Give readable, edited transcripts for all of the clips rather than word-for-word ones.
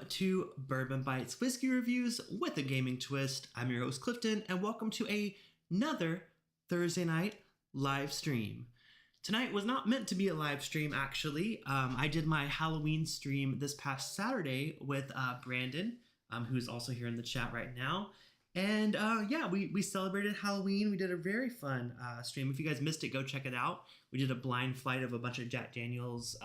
to Bourbon Bites Whiskey Reviews with a gaming twist. I'm your host Clifton, and welcome to another Thursday night live stream. Tonight was not meant to be a live stream, actually. I did my Halloween stream this past Saturday with Brandon, who's also here in the chat right now. And we celebrated Halloween. We did a very fun stream. If you guys missed it, go check it out. We did a blind flight of a bunch of Jack Daniels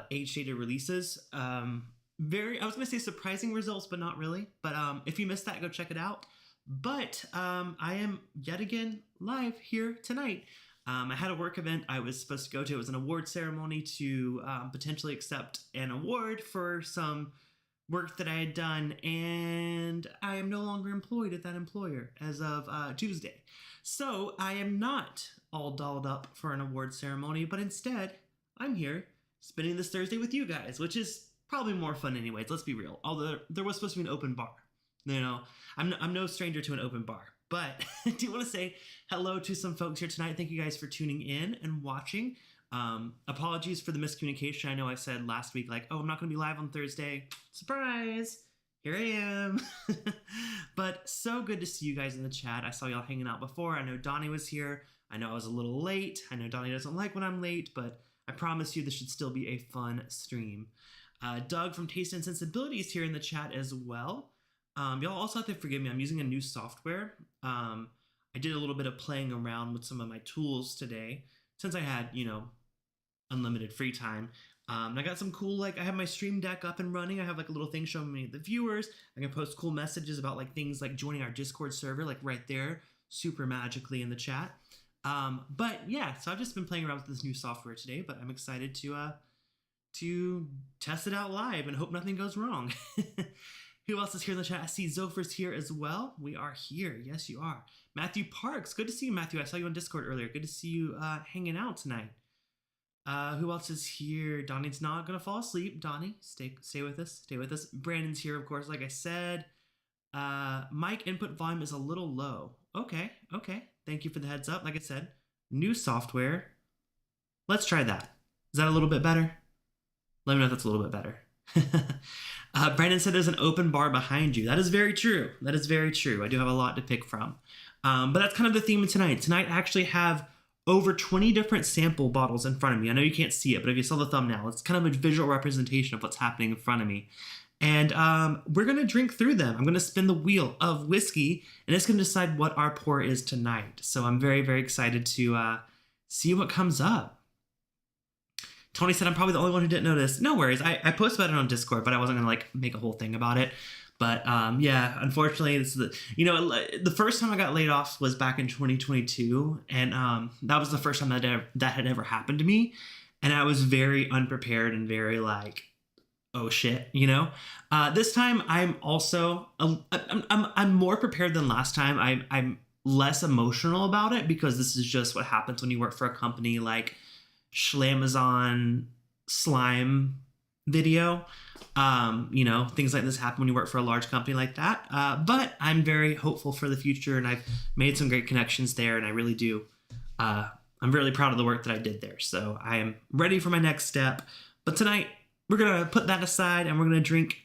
age-shaded releases. I was going to say surprising results, but not really. But if you missed that, go check it out. But I am yet again live here tonight. I had a work event I was supposed to go to. It was an award ceremony to potentially accept an award for some work that I had done, and I am no longer employed at that employer as of Tuesday. So I am not all dolled up for an award ceremony, but instead I'm here spending this Thursday with you guys, which is probably more fun anyways, let's be real. Although there was supposed to be an open bar. You know, I'm no stranger to an open bar. But I do want to say hello to some folks here tonight. Thank you guys for tuning in and watching. Apologies for the miscommunication. I know I said last week, like, oh, I'm not going to be live on Thursday. Surprise! Here I am. But so good to see you guys in the chat. I saw y'all hanging out before. I know Donnie was here. I know I was a little late. I know Donnie doesn't like when I'm late, but I promise you this should still be a fun stream. Doug from Taste and Sensibility is here in the chat as well. Y'all also have to forgive me. I'm using a new software. I did a little bit of playing around with some of my tools today since I had, unlimited free time. And I got some cool, I have my stream deck up and running. I have a little thing showing me the viewers. I can post cool messages about things like joining our Discord server, right there, super magically in the chat. But yeah, so I've just been playing around with this new software today, but I'm excited to test it out live and hope nothing goes wrong. Who else is here in the chat? I see Zopher's here as well. We are here. Yes, you are. Matthew Parks. Good to see you, Matthew. I saw you on Discord earlier. Good to see you hanging out tonight. Who else is here? Donnie's not going to fall asleep. Donnie, stay with us. Stay with us. Brandon's here, of course, like I said. Mic input volume is a little low. Okay. Thank you for the heads up. Like I said, new software. Let's try that. Is that a little bit better? Let me know if that's a little bit better. Brandon said there's an open bar behind you. That is very true. That is very true. I do have a lot to pick from. But that's kind of the theme of tonight. Tonight I actually have over 20 different sample bottles in front of me. I know you can't see it, but if you saw the thumbnail, it's kind of a visual representation of what's happening in front of me. And we're going to drink through them. I'm going to spin the wheel of whiskey, and it's going to decide what our pour is tonight. So I'm very, very excited to see what comes up. Tony said I'm probably the only one who didn't notice. No worries. I posted about it on Discord, but I wasn't going to make a whole thing about it. But yeah, unfortunately, this is the first time I got laid off was back in 2022, and that was the first time that had ever happened to me, and I was very unprepared and very oh shit, This time I'm also I'm more prepared than last time. I'm less emotional about it because this is just what happens when you work for a company like Schlamazon slime video. Things like this happen when you work for a large company like that. But I'm very hopeful for the future, and I've made some great connections there, and I really do. I'm really proud of the work that I did there. So I am ready for my next step. But tonight, we're going to put that aside, and we're going to drink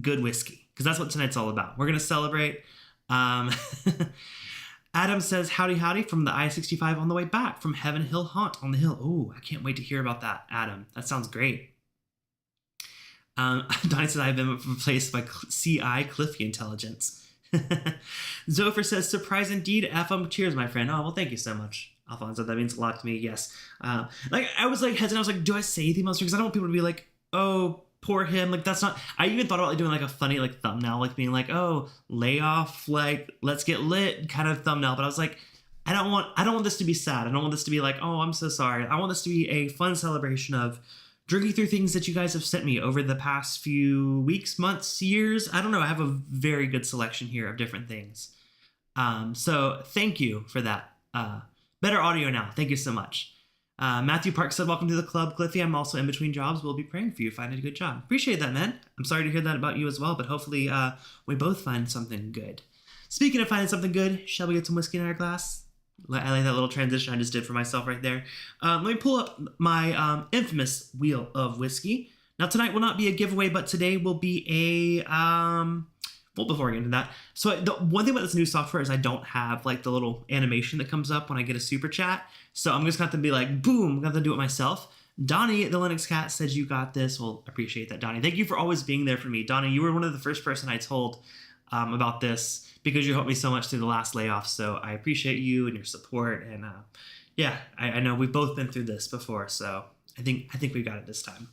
good whiskey, because that's what tonight's all about. We're going to celebrate. Adam says, howdy from the I-65 on the way back from Heaven Hill Haunt on the hill. Oh, I can't wait to hear about that, Adam. That sounds great. Donnie says, I've been replaced by CI Cliffy Intelligence. Zopher says, surprise indeed, FM. Cheers, my friend. Oh, well, thank you so much, Alfonso. That means a lot to me, yes. I was hesitant. I was do I say anything else? Because I don't want people to be oh, poor him. That's not. I even thought about doing a funny thumbnail, being oh, layoff, let's get lit kind of thumbnail. But I was I don't want this to be sad. I don't want this to be oh, I'm so sorry. I want this to be a fun celebration of drinking through things that you guys have sent me over the past few weeks, months, years. I don't know. I have a very good selection here of different things. So thank you for that. Better audio now. Thank you so much. Matthew Park said, welcome to the club, Cliffy. I'm also in between jobs. We'll be praying for you. Find a good job. Appreciate that, man. I'm sorry to hear that about you as well, but hopefully we both find something good. Speaking of finding something good, shall we get some whiskey in our glass? I like that little transition I just did for myself right there. Let me pull up my infamous wheel of whiskey. Now tonight will not be a giveaway, but today will be a well, before I get into that, so the one thing about this new software is I don't have like the little animation that comes up when I get a super chat. So I'm just gonna have to be like, boom, I'm gonna have to do it myself. Donnie, the Linux Cat, said you got this. Well, appreciate that, Donnie. Thank you for always being there for me. Donnie, you were one of the first person I told about this because you helped me so much through the last layoff. So I appreciate you and your support. And yeah, I know we've both been through this before. So I think we got it this time.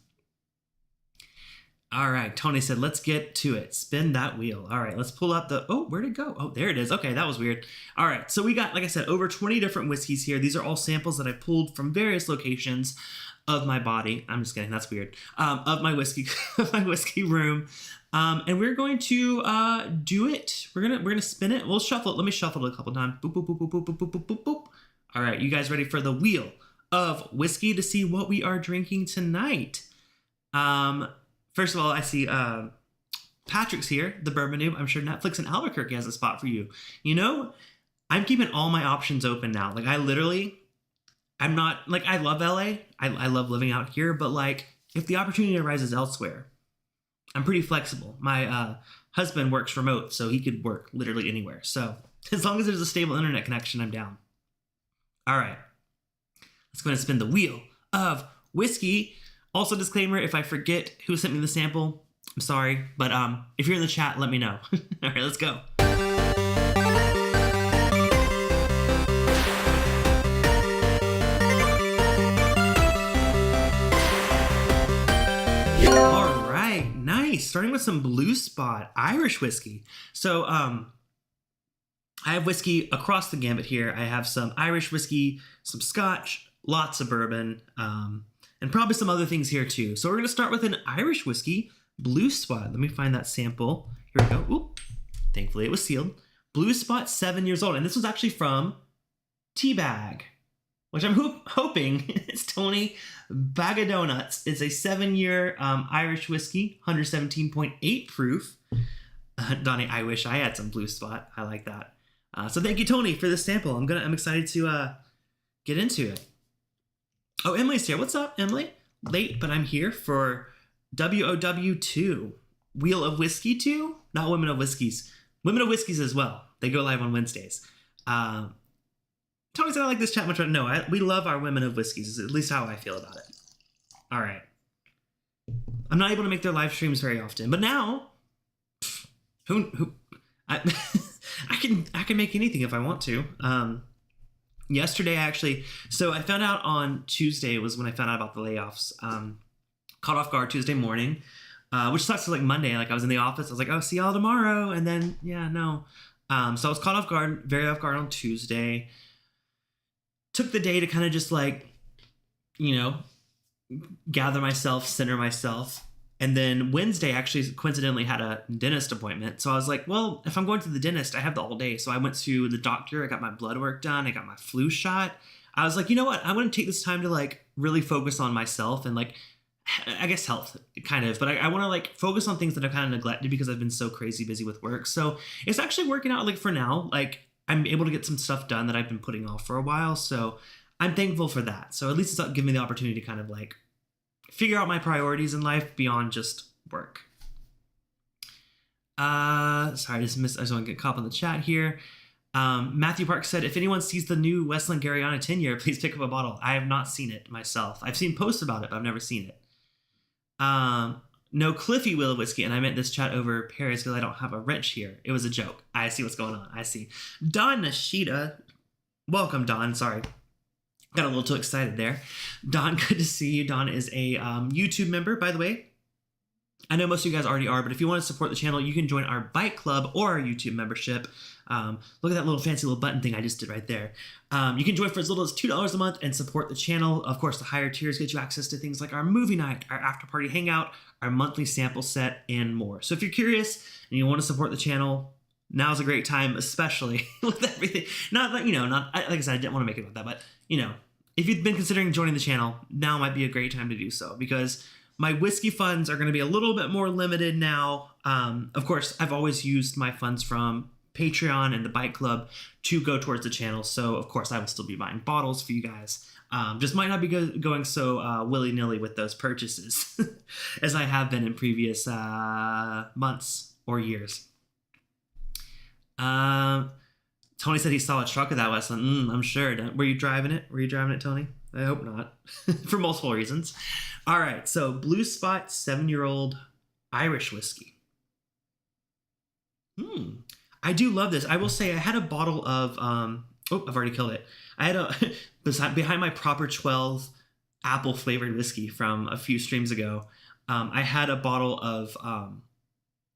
All right, Tony said, let's get to it. Spin that wheel. All right, let's pull up the, oh, where'd it go? Oh, there it is. Okay, that was weird. All right, so we got, like I said, over 20 different whiskeys here. These are all samples that I pulled from various locations of my body. I'm just kidding, that's weird. Of my whiskey, of my whiskey room. And we're going to do it. We're gonna spin it. We'll shuffle it. Let me shuffle it a couple times. Boop, boop, boop, boop, boop, boop, boop, boop, boop, boop. All right, you guys ready for the wheel of whiskey to see what we are drinking tonight? First of all, I see Patrick's here, the bourbon noob. I'm sure Netflix in Albuquerque has a spot for you. You know, I'm keeping all my options open now. Like I'm not, like I love LA. I love living out here, but like if the opportunity arises elsewhere, I'm pretty flexible. My husband works remote, so he could work literally anywhere. So as long as there's a stable internet connection, I'm down. All right, let's go ahead and spin the wheel of whiskey. Also, disclaimer, if I forget who sent me the sample, I'm sorry. But if you're in the chat, let me know. All right, let's go. All right, nice. Starting with some Blue Spot Irish whiskey. So I have whiskey across the gambit here. I have some Irish whiskey, some Scotch, lots of bourbon, and probably some other things here too. So we're going to start with an Irish whiskey, Blue Spot. Let me find that sample. Here we go. Oop. Thankfully it was sealed. Blue Spot, 7 years old. And this was actually from Teabag, which I'm hoping is Tony Bag of Donuts. It's a 7-year Irish whiskey, 117.8 proof. Donnie, I wish I had some Blue Spot. I like that. So thank you, Tony, for this sample. I'm excited to get into it. Oh, Emily's here. What's up, Emily? Late, but I'm here for WOW2. Wheel of Whiskey 2? Not Women of Whiskeys. Women of Whiskeys as well. They go live on Wednesdays. Tony said I like this chat much. No, we love our Women of Whiskeys. Is at least how I feel about it. All right. I'm not able to make their live streams very often, but now, I can make anything if I want to. Yesterday, actually, so I found out on Tuesday was when I found out about the layoffs. Caught off guard Tuesday morning, which sucks. Like Monday, like I was in the office. I was like, oh, see y'all tomorrow. And then, yeah, no. So I was caught off guard, very off guard on Tuesday. Took the day to kind of just like, you know, gather myself, center myself. And then Wednesday actually coincidentally had a dentist appointment. So I was like, well, if I'm going to the dentist, I have the all day. So I went to the doctor. I got my blood work done. I got my flu shot. I was like, you know what? I'm going to take this time to like really focus on myself and like, I guess health kind of, but I want to like focus on things that I've kind of neglected because I've been so crazy busy with work. So it's actually working out like for now, like I'm able to get some stuff done that I've been putting off for a while. So I'm thankful for that. So at least it's giving me the opportunity to kind of like figure out my priorities in life beyond just work. Sorry, I just want to get caught up in the chat here. Matthew Park said, if anyone sees the new Westland Garyana 10-year, please pick up a bottle. I have not seen it myself. I've seen posts about it, but I've never seen it. No Cliffy Wheel of Whiskey, and I meant this chat over Paris because I don't have a wrench here. It was a joke. I see what's going on. I see. Don Nishida. Welcome, Don. Sorry. Got a little too excited there. Don, good to see you. Don is a YouTube member, by the way. I know most of you guys already are, but if you want to support the channel, you can join our Bike Club or our YouTube membership. Look at that little fancy little button thing I just did right there. You can join for as little as $2 a month and support the channel. Of course, the higher tiers get you access to things like our movie night, our after party hangout, our monthly sample set, and more. So if you're curious and you want to support the channel, now's a great time, especially with everything. Not like, like I said, I didn't want to make it about that, but if you've been considering joining the channel, now might be a great time to do so because my whiskey funds are going to be a little bit more limited now. Of course, I've always used my funds from Patreon and the bike club to go towards the channel. So of course I will still be buying bottles for you guys. Just might not be going so willy-nilly with those purchases as I have been in previous months or years. Tony said he saw a truck of that last night. I'm sure. Were you driving it? Tony? I hope not. For multiple reasons. All right, so Blue Spot 7-year-old Irish whiskey. I do love this. I will say I had a bottle of, I've already killed it. I had behind my Proper 12 apple flavored whiskey from a few streams ago, I had a bottle of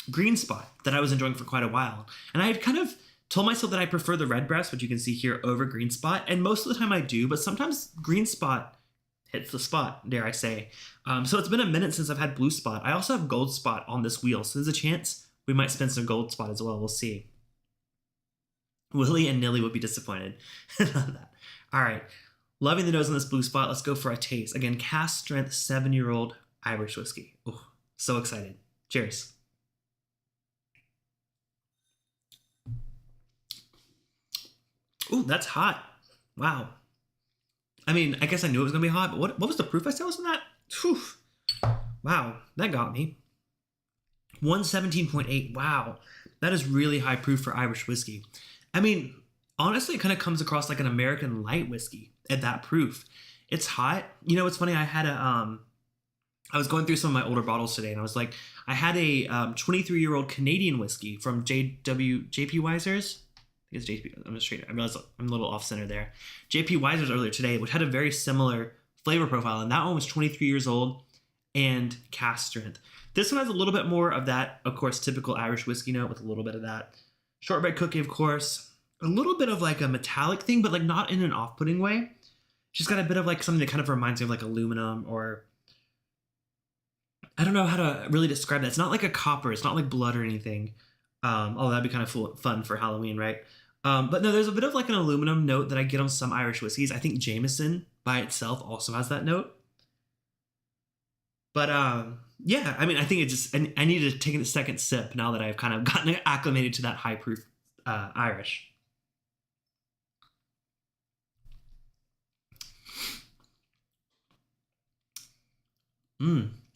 Green Spot that I was enjoying for quite a while. And I had kind of told myself that I prefer the Redbreast, which you can see here, over Green Spot. And most of the time I do, but sometimes Green Spot hits the spot, dare I say. So it's been a minute since I've had Blue Spot. I also have Gold Spot on this wheel, so there's a chance we might spend some Gold Spot as well. We'll see. Willie and Nilly would be disappointed. Love that. All right. Loving the nose on this Blue Spot. Let's go for a taste. Again, cask strength 7-year-old Irish whiskey. Oh, so excited. Cheers. Ooh, that's hot. Wow. I mean, I guess I knew it was going to be hot, but what was the proof I said was on that? Whew. Wow, that got me. 117.8. Wow. That is really high proof for Irish whiskey. I mean, honestly, it kind of comes across like an American light whiskey at that proof. It's hot. You know, it's funny. I had I was going through some of my older bottles today, and I was like, I had a 23-year-old Canadian whiskey from JP Weiser's. I think it's JP. I'm straight. I realize I'm a little off center there. JP Weiser's earlier today, which had a very similar flavor profile, and that one was 23 years old and cask strength. This one has a little bit more of that, of course, typical Irish whiskey note with a little bit of that shortbread cookie, of course. A little bit of like a metallic thing, but like not in an off-putting way. She's got a bit of like something that kind of reminds me of like aluminum, or I don't know how to really describe that. It's not like a copper. It's not like blood or anything. Although that'd be kind of fun for Halloween, right? But no, there's a bit of like an aluminum note that I get on some Irish whiskeys. I think Jameson by itself also has that note. But yeah, I mean, I think it just, I need to take a second sip now that I've kind of gotten acclimated to that high proof Irish.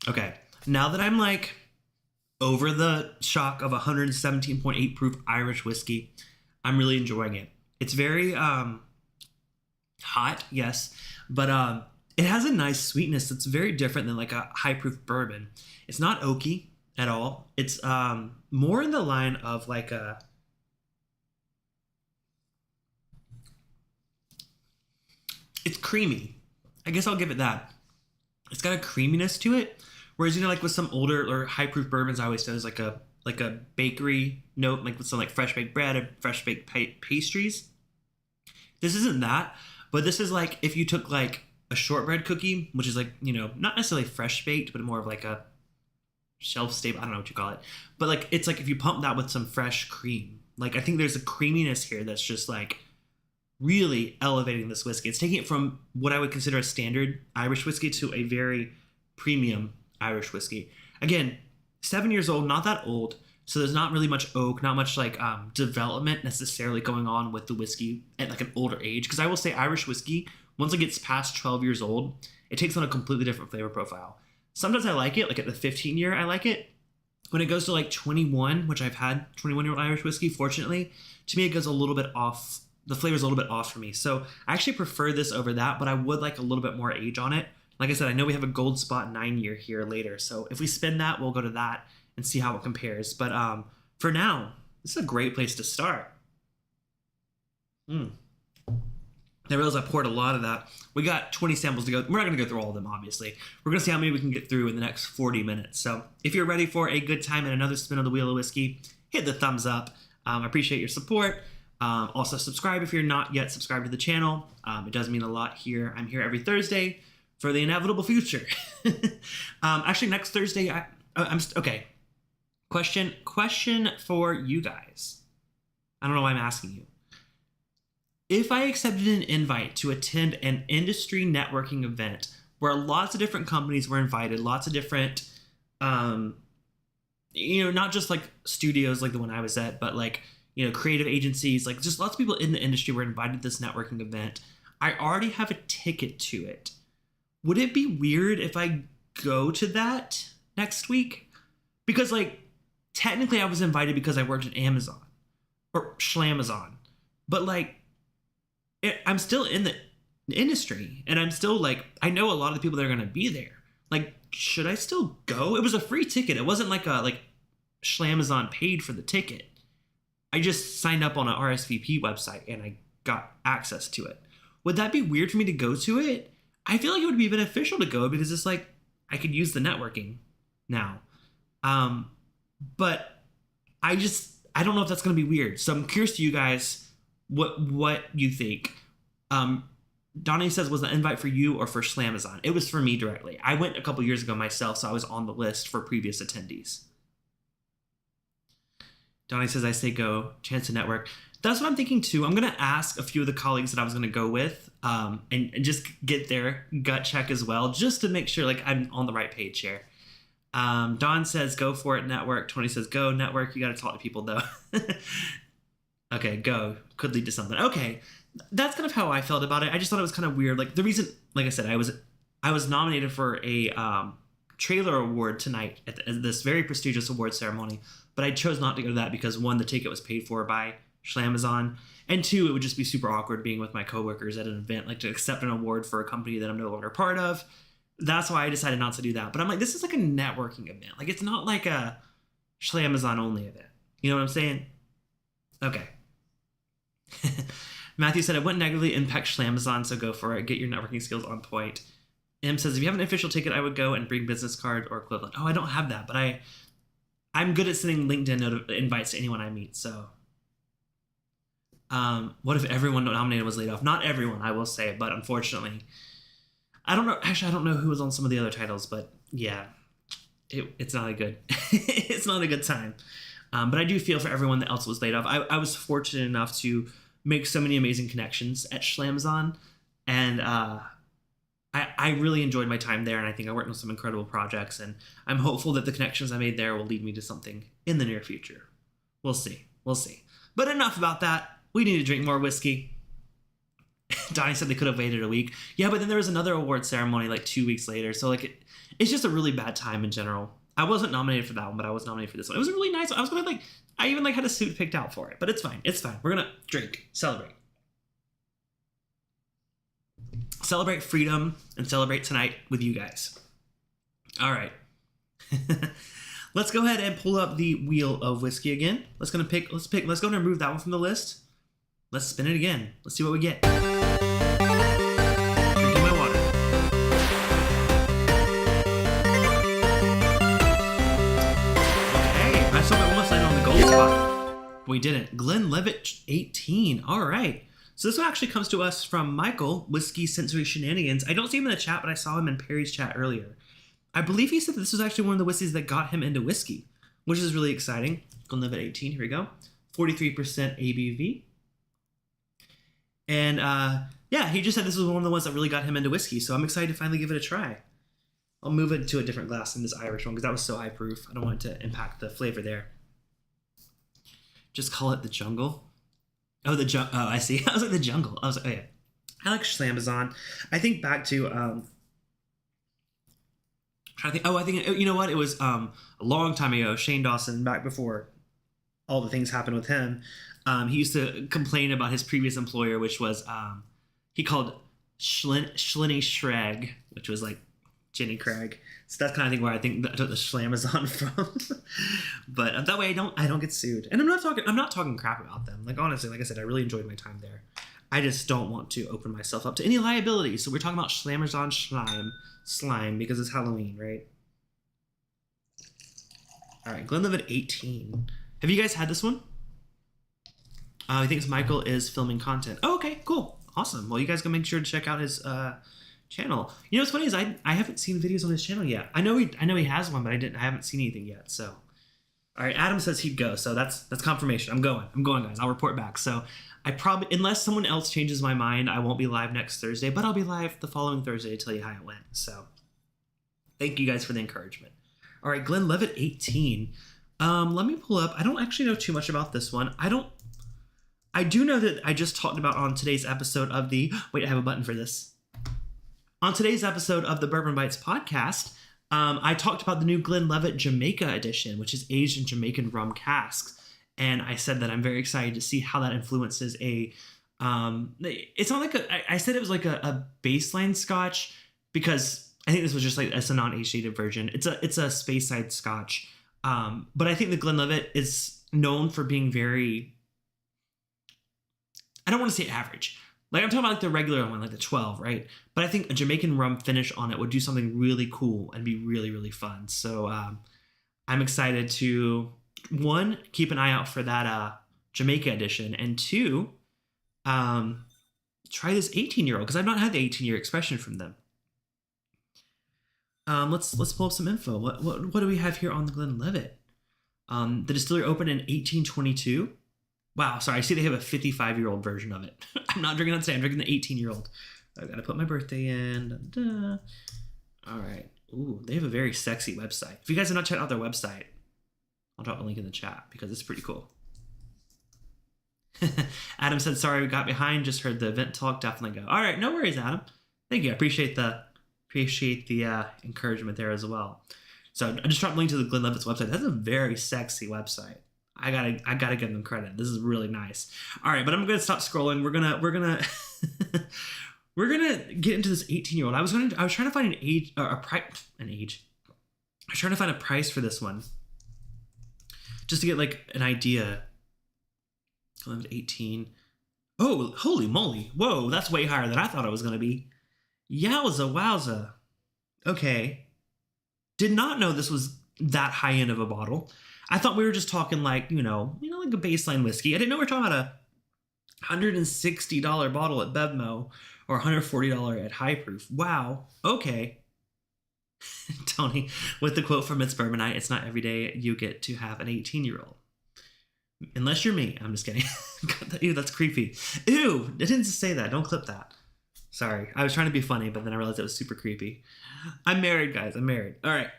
Okay. Now that I'm like over the shock of 117.8 proof Irish whiskey, I'm really enjoying it. It's very hot, yes, but it has a nice sweetness that's very different than like a high proof bourbon. It's not oaky at all. It's more in the line of like a it's creamy. I guess I'll give it that. It's got a creaminess to it. Whereas, you know, like with some older or high proof bourbons, I always say there's like a bakery note, like with some like fresh baked bread or fresh baked pastries. This isn't that, but this is like if you took like a shortbread cookie, which is like, you know, not necessarily fresh baked, but more of like a shelf stable, I don't know what you call it. But like, it's like if you pump that with some fresh cream, like I think there's a creaminess here that's just like really elevating this whiskey. It's taking it from what I would consider a standard Irish whiskey to a very premium Irish whiskey. Again, 7 years old, not that old. So there's not really much oak, not much like development necessarily going on with the whiskey at like an older age. Because I will say Irish whiskey, once it gets past 12 years old, it takes on a completely different flavor profile. Sometimes I like it, like at the 15 year, I like it. When it goes to like 21, which I've had 21-year-old Irish whiskey, fortunately, to me it goes a little bit off. The flavor's a little bit off for me. So I actually prefer this over that, but I would like a little bit more age on it. Like I said, I know we have a Gold Spot 9-year here later. So if we spin that, we'll go to that and see how it compares. But for now, this is a great place to start. I realized I poured a lot of that. We got 20 samples to go. We're not going to go through all of them, obviously. We're going to see how many we can get through in the next 40 minutes. So if you're ready for a good time and another spin of the Wheel of Whiskey, hit the thumbs up. I appreciate your support. Also subscribe if you're not yet subscribed to the channel. It does mean a lot here. I'm here every Thursday for the inevitable future. Actually, next Thursday, okay. Question for you guys. I don't know why I'm asking you. If I accepted an invite to attend an industry networking event where lots of different companies were invited, lots of different, not just like studios like the one I was at, but like, creative agencies, like just lots of people in the industry were invited to this networking event. I already have a ticket to it. Would it be weird if I go to that next week? Because like technically I was invited because I worked at Amazon or Schlamazon, but like I'm still in the industry and I'm still like, I know a lot of the people that are going to be there. Like, should I still go? It was a free ticket. It wasn't like Schlamazon paid for the ticket. I just signed up on an RSVP website and I got access to it. Would that be weird for me to go to it? I feel like it would be beneficial to go because it's like I could use the networking now. But I don't know if that's going to be weird. So I'm curious to you guys what you think. Donnie says, was the invite for you or for Schlamazon? It was for me directly. I went a couple years ago myself, so I was on the list for previous attendees. Donnie says, I say go, chance to network. That's what I'm thinking too. I'm going to ask a few of the colleagues that I was going to go with and just get their gut check as well, just to make sure like I'm on the right page here. Don says, go for it, network. Tony says, go, network. You got to talk to people though. Okay, go. Could lead to something. Okay, that's kind of how I felt about it. I just thought it was kind of weird. Like the reason, like I said, I was nominated for a trailer award tonight at this very prestigious award ceremony, but I chose not to go to that because one, the ticket was paid for by Schlamazon, and two, it would just be super awkward being with my coworkers at an event, like to accept an award for a company that I'm no longer part of. That's why I decided not to do that. But I'm like, this is like a networking event. Like it's not like a Schlamazon only event. You know what I'm saying? Okay. Matthew said, it wouldn't negatively impact Schlamazon, so go for it. Get your networking skills on point. M says, if you have an official ticket, I would go and bring business card or equivalent. Oh, I don't have that, but I'm good at sending LinkedIn invites to anyone I meet, so. What if everyone nominated was laid off? Not everyone, I will say, but unfortunately. I don't know. Actually, I don't know who was on some of the other titles, but yeah, it's not a good, it's not a good time. But I do feel for everyone that else was laid off. I was fortunate enough to make so many amazing connections at Schlamazon, and I really enjoyed my time there, and I think I worked on some incredible projects, and I'm hopeful that the connections I made there will lead me to something in the near future. We'll see. But enough about that. We need to drink more whiskey. Donnie said they could have waited a week. Yeah, but then there was another award ceremony like 2 weeks later, so like it's just a really bad time in general. I wasn't nominated for that one, but I was nominated for this one. It was a really nice one. I was gonna I even had a suit picked out for it, but it's fine. We're gonna drink, celebrate freedom, and celebrate tonight with you guys. All right. Let's go ahead and pull up the wheel of whiskey again. Let's go and remove that one from the list. Let's spin it again. Let's see what we get. Drinking my water. Okay, I saw we almost landed on the gold spot, but we didn't. Glenlivet 18. All right. So this one actually comes to us from Michael, Whiskey Sensory Shenanigans. I don't see him in the chat, but I saw him in Perry's chat earlier. I believe he said that this was actually one of the whiskeys that got him into whiskey, which is really exciting. Glenlivet 18, here we go. 43% ABV. And yeah, he just said this was one of the ones that really got him into whiskey, so I'm excited to finally give it a try. I'll move it to a different glass than this Irish one because that was so high proof. I don't want it to impact the flavor there. Just call it the jungle. Oh, I see. I was like, the jungle. I was like, oh yeah. I like Schlamazon. I think back to I think you know what? It was a long time ago. Shane Dawson, back before all the things happened with him. He used to complain about his previous employer, which was he called Schlinny Shrag, which was like Jenny Craig. So that's kind of where I think I took the Schlamazon from. But that way I don't get sued. And I'm not talking crap about them. Like honestly, like I said, I really enjoyed my time there. I just don't want to open myself up to any liability. So we're talking about Schlamazon slime because it's Halloween, right? All right, Glenlivet 18. Have you guys had this one? I think Michael is filming content. Oh, okay, cool. Awesome. Well, you guys go make sure to check out his channel. You know what's funny is I haven't seen videos on his channel yet. I know he has one, but I haven't seen anything yet. So, all right, Adam says he'd go. So that's confirmation. I'm going, guys. I'll report back. So I probably, unless someone else changes my mind, I won't be live next Thursday, but I'll be live the following Thursday to tell you how it went. So thank you guys for the encouragement. All right, Glenlivet 18. Let me pull up. I don't actually know too much about this one. I do know that I just talked about on today's episode of the... Wait, I have a button for this. On today's episode of the Bourbon Bites podcast, I talked about the new Glenlivet Jamaica edition, which is aged in Jamaican rum casks. And I said that I'm very excited to see how that influences a... it's not like a... I said it was like a baseline scotch because I think this was just like it's a non-age-dated version. It's a Speyside scotch. But I think the Glenlivet is known for being very... I don't want to say average. Like I'm talking about like the regular one, like the 12, right? But I think a Jamaican rum finish on it would do something really cool and be really, really fun. So I'm excited to, one, keep an eye out for that Jamaica edition, and two, try this 18-year-old because I've not had the 18-year expression from them. Let's pull up some info. What do we have here on the Glenlivet? The distillery opened in 1822. Wow, sorry, I see they have a 55-year-old version of it. I'm not drinking that today, I'm drinking the 18-year-old. I gotta put my birthday in. All right. Ooh, they have a very sexy website. If you guys have not checked out their website, I'll drop a link in the chat because it's pretty cool. Adam said, sorry, we got behind, just heard the event talk, definitely go. All right, no worries, Adam. Thank you, I appreciate the encouragement there as well. So I just dropped a link to the Glenlivet's website. That's a very sexy website. I gotta give them credit. This is really nice. All right, but I'm gonna stop scrolling. We're gonna we're gonna get into this 18-year-old. I was trying to find an age. I was trying to find a price for this one, just to get like an idea. 18. Oh, holy moly! Whoa, that's way higher than I thought it was gonna be. Yowza wowza. Okay, did not know this was that high end of a bottle. I thought we were just talking like, like a baseline whiskey. I didn't know we were talking about a $160 bottle at Bevmo or $140 at High Proof. Wow. Okay. Tony, with the quote from It's Bourbon Night, it's not every day you get to have an 18-year-old. Unless you're me. I'm just kidding. Ew, that's creepy. Ew, I didn't say that. Don't clip that. Sorry. I was trying to be funny, but then I realized it was super creepy. I'm married, guys. I'm married. All right.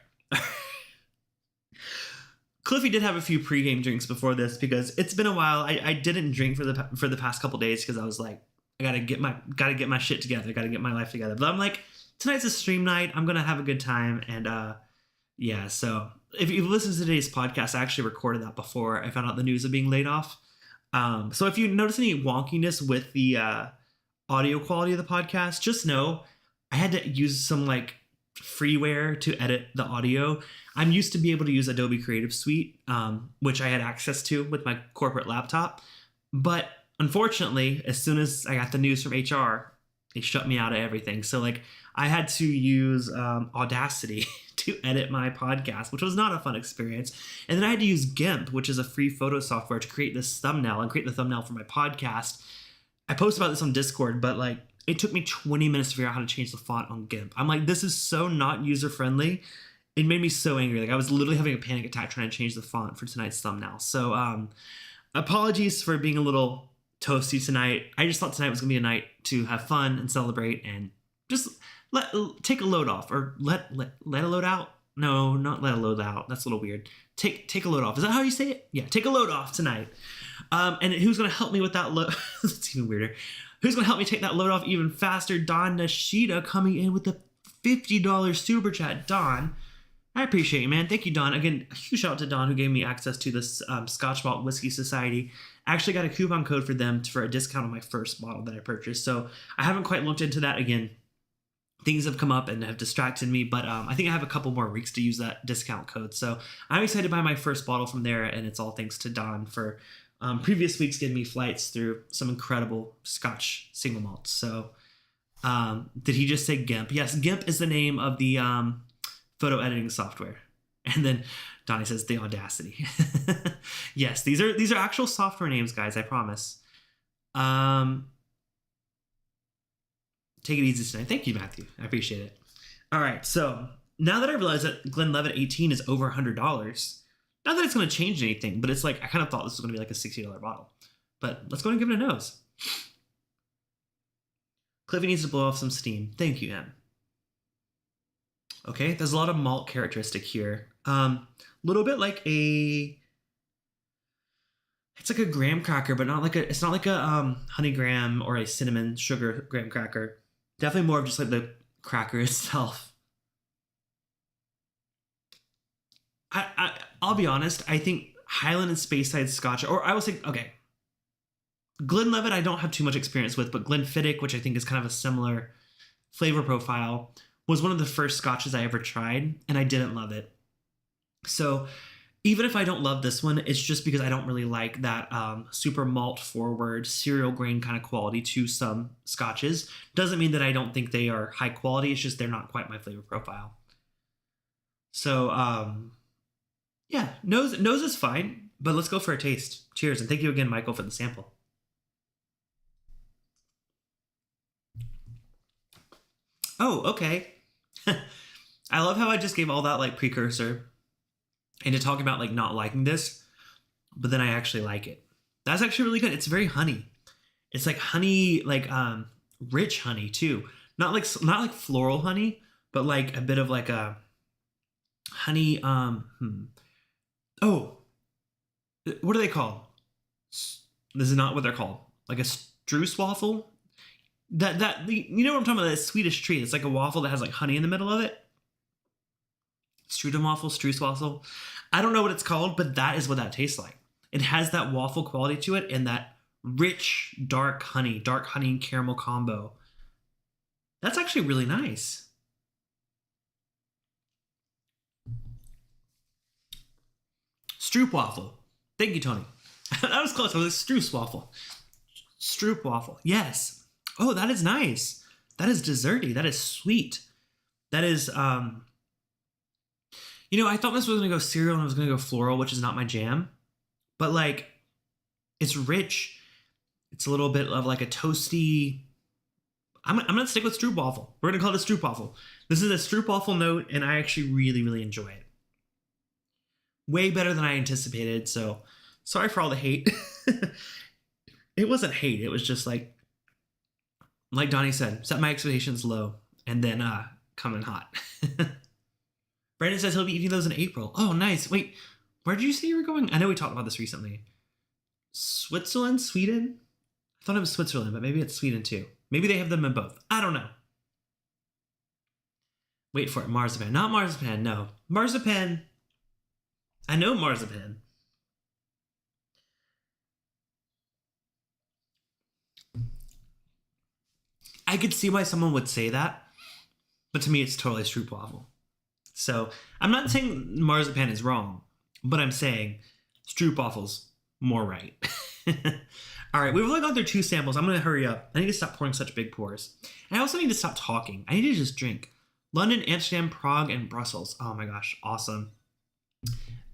Cliffy did have a few pregame drinks before this because it's been a while. I didn't drink for the past couple days because I was like, I gotta get my shit together. Gotta get my life together. But I'm like, tonight's a stream night. I'm gonna have a good time. And yeah, so if you listen to today's podcast, I actually recorded that before I found out the news of being laid off. So if you notice any wonkiness with the audio quality of the podcast, just know I had to use some like freeware to edit the audio. I'm used to be able to use Adobe Creative Suite, which I had access to with my corporate laptop. But unfortunately, as soon as I got the news from HR, they shut me out of everything. So like I had to use Audacity to edit my podcast, which was not a fun experience. And then I had to use GIMP, which is a free photo software, to create this thumbnail and create the thumbnail for my podcast. I posted about this on Discord, but like it took me 20 minutes to figure out how to change the font on GIMP. I'm like, this is so not user-friendly. It made me so angry. Like I was literally having a panic attack trying to change the font for tonight's thumbnail. So apologies for being a little toasty tonight. I just thought tonight was gonna be a night to have fun and celebrate and just take a load off or let a load out. No, not let a load out. That's a little weird. Take a load off. Is that how you say it? Yeah, take a load off tonight. And who's gonna help me with that load? That's even weirder. Who's gonna help me take that load off even faster? Don Nashida coming in with the $50 super chat. Don, I appreciate you, man. Thank you, Don. Again, a huge shout out to Don who gave me access to this Scotch Malt Whiskey Society. I actually got a coupon code for them for a discount on my first bottle that I purchased. So I haven't quite looked into that again. Things have come up and have distracted me, but I think I have a couple more weeks to use that discount code. So I'm excited to buy my first bottle from there, and it's all thanks to Don for previous weeks getting me flights through some incredible Scotch single malts. So did he just say GIMP? Yes, GIMP is the name of the photo editing software. And then Donnie says the Audacity. Yes, these are actual software names, guys, I promise. Take it easy tonight. Thank you, Matthew. I appreciate it. All right, so now that I realize that Glenlivet 18 is over $100, not that it's going to change anything, but it's like, I kind of thought this was going to be like a $60 bottle. But let's go and give it a nose. Cliffy needs to blow off some steam. Thank you, Em. Okay, there's a lot of malt characteristic here. Little bit like a It's like a graham cracker, but it's not like a honey graham or a cinnamon sugar graham cracker. Definitely more of just like the cracker itself. I'll be honest. I think Highland and Speyside Scotch, or I will say, okay, Glenlivet I don't have too much experience with, but Glenfiddich, which I think is kind of a similar flavor profile, was one of the first scotches I ever tried, and I didn't love it. So even if I don't love this one, it's just because I don't really like that super malt forward cereal grain kind of quality to some scotches. Doesn't mean that I don't think they are high quality. It's just they're not quite my flavor profile. So yeah, nose is fine, but let's go for a taste. Cheers, and thank you again, Michael, for the sample. Oh, okay. I love how I just gave all that like precursor into talking about like not liking this, but then I actually like it. That's actually really good. It's very honey. It's like honey, like rich honey too. Not like floral honey, but like a bit of like a honey. Oh, what are they called? This is not what they're called. Like a streuswaffle. That you know what I'm talking about? That Swedish treat. It's like a waffle that has like honey in the middle of it. Strudelwaffle, streuswaffle. I don't know what it's called, but that is what that tastes like. It has that waffle quality to it and that rich dark honey and caramel combo. That's actually really nice. Stroopwafel. Thank you, Tony. That was close. I was like streuswaffle. Stroopwafel. Yes. Oh, that is nice. That is desserty. That is sweet. That is you know, I thought this was going to go cereal and I was going to go floral, which is not my jam. But like, it's rich. It's a little bit of like a toasty. I'm going to stick with stroopwafel. We're going to call it a stroopwafel. This is a stroopwafel note, and I actually really, really enjoy it. Way better than I anticipated. So sorry for all the hate. It wasn't hate. It was just like Donnie said, set my expectations low and then come in hot. Brandon says he'll be eating those in April. Oh, nice. Wait, where did you say you were going? I know we talked about this recently. Switzerland? Sweden? I thought it was Switzerland, but maybe it's Sweden too. Maybe they have them in both. I don't know. Wait for it. Marzipan. Not marzipan, no. Marzipan. I know marzipan. I could see why someone would say that, but to me it's totally stroopwafel. So I'm not saying marzipan is wrong, but I'm saying stroopwafel's more right. All right, we've only gone through 2 samples. I'm going to hurry up. I need to stop pouring such big pours. And I also need to stop talking. I need to just drink. London, Amsterdam, Prague, and Brussels. Oh my gosh, awesome.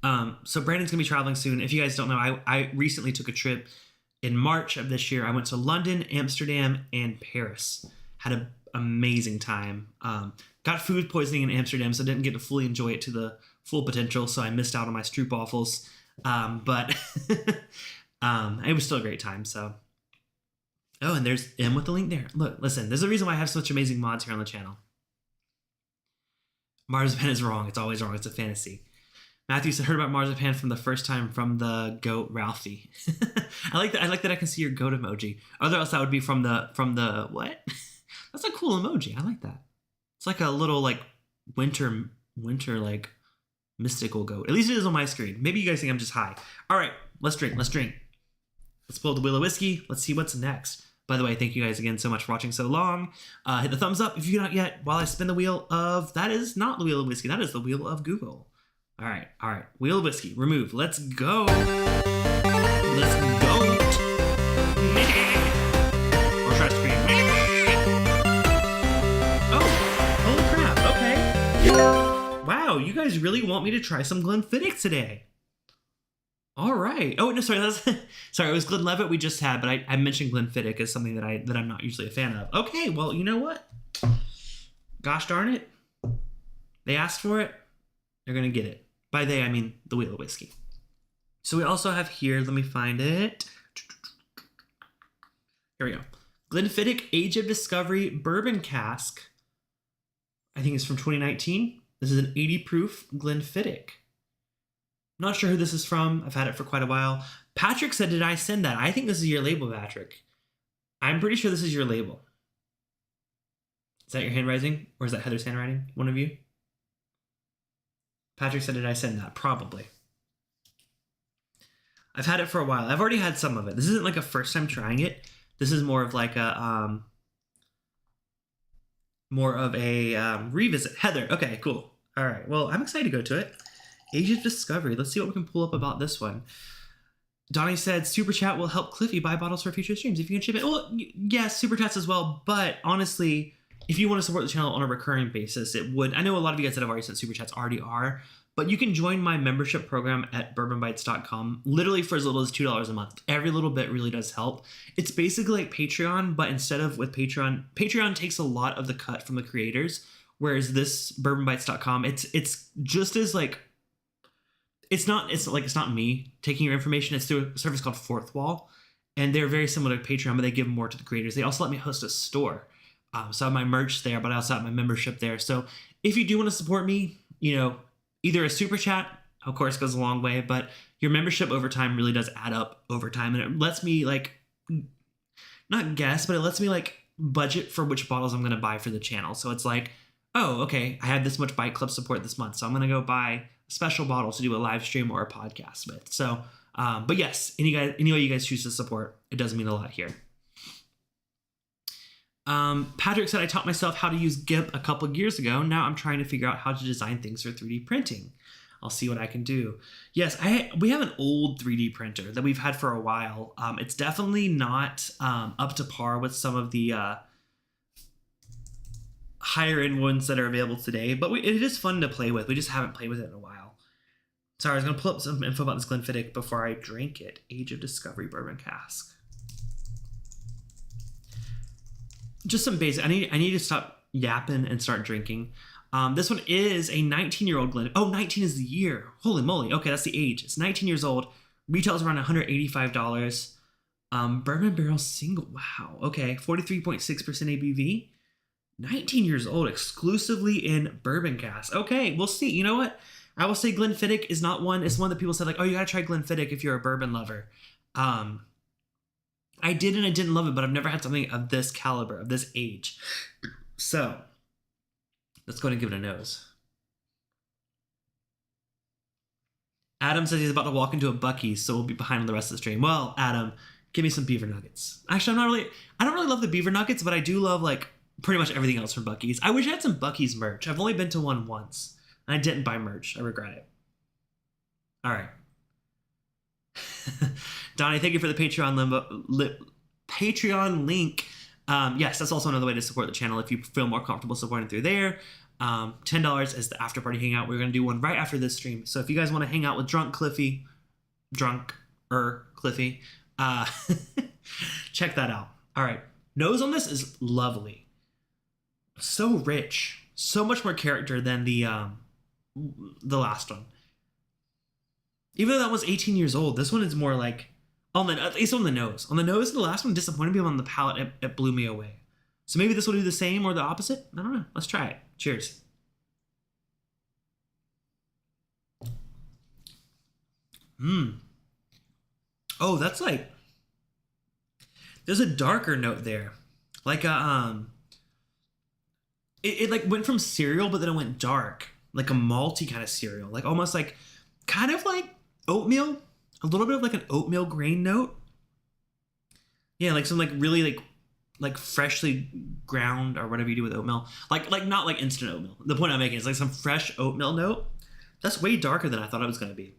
So Brandon's going to be traveling soon. If you guys don't know, I recently took a trip in March of this year. I went to London, Amsterdam, and Paris. Had an amazing time. Got food poisoning in Amsterdam, so didn't get to fully enjoy it to the full potential, so I missed out on my stroopwafels. But it was still a great time, so. Oh, and there's M with the link there. Look, listen, there's a reason why I have such amazing mods here on the channel. Marzipan is wrong. It's always wrong. It's a fantasy. Matthew said, heard about marzipan from the first time from the goat Ralphie. I like that. I like that I can see your goat emoji. Or else that would be from the what? That's a cool emoji. I like that. It's like a little like winter like mystical goat. At least it is on my screen. Maybe you guys think I'm just high. All right, let's drink. Let's pull the wheel of whiskey. Let's see what's next. By the way, thank you guys again so much for watching so long. Hit the thumbs up if you're not yet while I spin the wheel of, that is not the wheel of whiskey. That is the wheel of Google. All right. Wheel of whiskey, remove. Let's go. Let's go. Or try to scream. Oh, holy crap. Okay. Wow, you guys really want me to try some Glenfiddich today. All right. Oh, no, sorry. Sorry, it was Glenlivet we just had, but I mentioned Glenfiddich as something that I'm not usually a fan of. Okay, well, you know what? Gosh darn it. They asked for it. They're going to get it. By they, I mean the wheel of whiskey. So we also have here, let me find it. Here we go. Glenfiddich Age of Discovery Bourbon Cask. I think it's from 2019. This is an 80 proof Glenfiddich. Not sure who this is from. I've had it for quite a while. Patrick said, did I send that? I think this is your label, Patrick. I'm pretty sure this is your label. Is that your handwriting? Or is that Heather's handwriting? One of you? Patrick said, did I send that? Probably. I've had it for a while. I've already had some of it. This isn't like a first time trying it. This is more of like a revisit. Heather. Okay, cool. All right. Well, I'm excited to go to it. Age of Discovery. Let's see what we can pull up about this one. Donnie said, Super Chat will help Cliffy buy bottles for future streams. If you can ship it. Well, yes, Super Chats as well. But honestly, if you want to support the channel on a recurring basis, it would. I know a lot of you guys that have already sent Super Chats already are. But you can join my membership program at bourbonbites.com literally for as little as $2 a month. Every little bit really does help. It's basically like Patreon, but instead of with Patreon takes a lot of the cut from the creators, whereas this bourbonbites.com, it's just as like, it's not me taking your information. It's through a service called Fourth Wall, and they're very similar to Patreon, but they give more to the creators. They also let me host a store. So I have my merch there, but I also have my membership there. So if you do want to support me, either a super chat, of course, goes a long way, but your membership over time really does add up over time. And it lets me not guess, but it lets me budget for which bottles I'm going to buy for the channel. So it's like, oh, okay, I have this much Bite Club support this month, so I'm going to go buy a special bottle to do a live stream or a podcast with. So, but yes, any way you guys choose to support, it does mean a lot here. Patrick said, I taught myself how to use GIMP a couple of years ago. Now I'm trying to figure out how to design things for 3D printing. I'll see what I can do. Yes, we have an old 3D printer that we've had for a while. It's definitely not up to par with some of the higher end ones that are available today, but it is fun to play with. We just haven't played with it in a while. Sorry, I was going to pull up some info about this Glenfiddich before I drink it. Age of Discovery Bourbon Cask. Just some basic. I need to stop yapping and start drinking. This one is a 19-year-old Glen. Oh, 19 is the year. Holy moly. Okay, that's the age. It's 19 years old. Retails around $185. Bourbon barrel single. Wow. Okay, 43.6% ABV. 19 years old, exclusively in bourbon cask. Okay, we'll see. You know what? I will say Glenfiddich is not one. It's one that people said oh, you gotta try Glenfiddich if you're a bourbon lover. I did and I didn't love it, but I've never had something of this caliber, of this age. So, let's go ahead and give it a nose. Adam says he's about to walk into a Buc-ee's, so we'll be behind on the rest of the stream. Well, Adam, give me some beaver nuggets. Actually, I don't really love the beaver nuggets, but I do love pretty much everything else from Buc-ee's. I wish I had some Buc-ee's merch. I've only been to one once, and I didn't buy merch. I regret it. All right. Donnie, thank you for the Patreon link. Yes, that's also another way to support the channel if you feel more comfortable supporting through there. $10 is the after party hangout. We're going to do one right after this stream. So if you guys want to hang out with Cliffy, check that out. All right. Nose on this is lovely. So rich. So much more character than the last one. Even though that was 18 years old, this one is more at least on the nose. On the nose, the last one disappointed me. On the palate, it blew me away. So maybe this will do the same or the opposite. I don't know. Let's try it. Cheers. Oh, that's there's a darker note there. It went from cereal, but then it went dark. Like a malty kind of cereal. Almost kind of like oatmeal. A little bit of an oatmeal grain note. Yeah, some really freshly ground or whatever you do with oatmeal. Not instant oatmeal. The point I'm making is some fresh oatmeal note. That's way darker than I thought it was going to be.